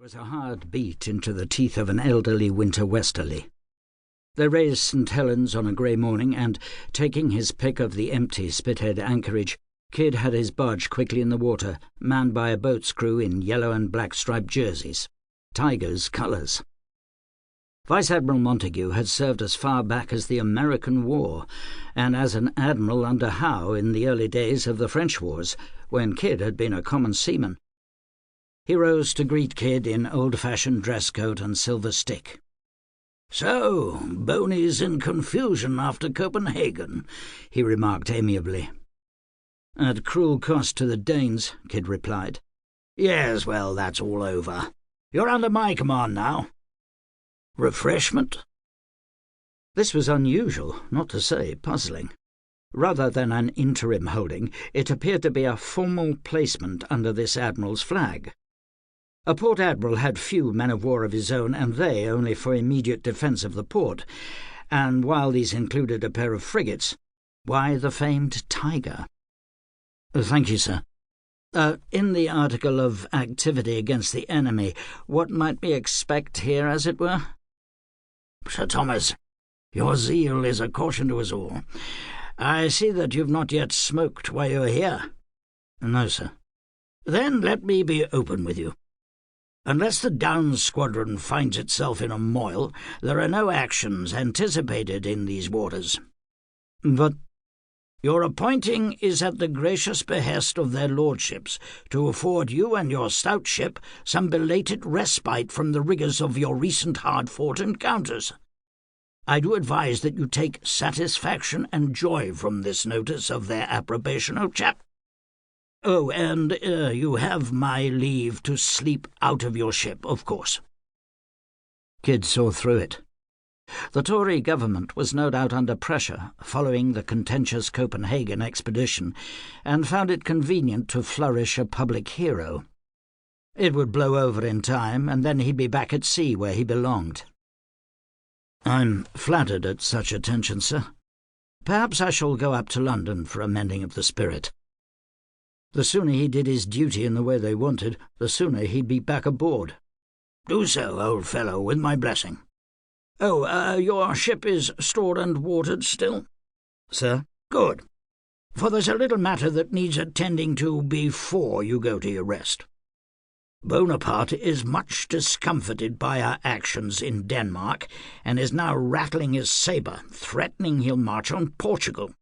was a hard beat into the teeth of an elderly winter westerly. They raised St. Helens on a grey morning, and, taking his pick of the empty Spithead anchorage, Kidd had his barge quickly in the water, manned by a boat's crew in yellow and black striped jerseys. Tiger's colours. Vice Admiral Montague had served as far back as the American War, and as an admiral under Howe in the early days of the French wars, when Kidd had been a common seaman. He rose to greet Kidd in old-fashioned dress coat and silver stick. "So, Boney's in confusion after Copenhagen," he remarked amiably. "At cruel cost to the Danes," Kidd replied. "Yes, well, that's all over. You're under my command now. Refreshment?" This was unusual, not to say puzzling. Rather than an interim holding, it appeared to be a formal placement under this admiral's flag. A port admiral had few men-of-war of his own, and they only for immediate defence of the port, and while these included a pair of frigates, why the famed Tiger? "Thank you, sir. In the article of activity against the enemy, what might we expect here, as it were?" "Sir Thomas, your zeal is a caution to us all. I see that you've not yet smoked while you're here." "No, sir." "Then let me be open with you. Unless the Downes Squadron finds itself in a moil, there are no actions anticipated in these waters." "But—" "Your appointing is at the gracious behest of their lordships, to afford you and your stout ship some belated respite from the rigours of your recent hard-fought encounters. I do advise that you take satisfaction and joy from this notice of their approbation, old chap. Oh, and you have my leave to sleep out of your ship, of course." Kidd saw through it. The Tory government was no doubt under pressure following the contentious Copenhagen expedition, and found it convenient to flourish a public hero. It would blow over in time, and then he'd be back at sea where he belonged. "I'm flattered at such attention, sir. Perhaps I shall go up to London for a mending of the spirit." The sooner he did his duty in the way they wanted, the sooner he'd be back aboard. "Do so, old fellow, with my blessing. Oh, your ship is stored and watered still?" "Sir?" "Good. For there's a little matter that needs attending to before you go to your rest. Bonaparte is much discomfited by our actions in Denmark, and is now rattling his sabre, threatening he'll march on Portugal.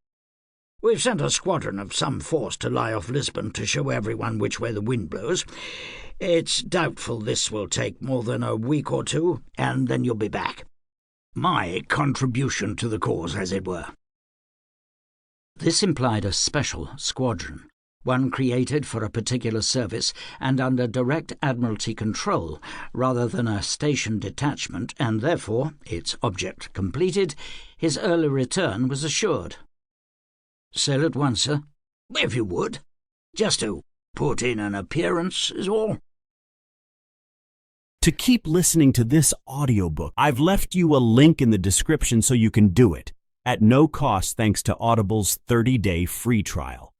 We've sent a squadron of some force to lie off Lisbon to show everyone which way the wind blows. It's doubtful this will take more than a week or two, and then you'll be back. My contribution to the cause, as it were." This implied a special squadron, one created for a particular service and under direct Admiralty control, rather than a station detachment, and therefore, its object completed, his early return was assured. "Sail at once, sir?" "If you would. Just to put in an appearance is all." To keep listening to this audiobook, I've left you a link in the description so you can do it, at no cost thanks to Audible's 30-day free trial.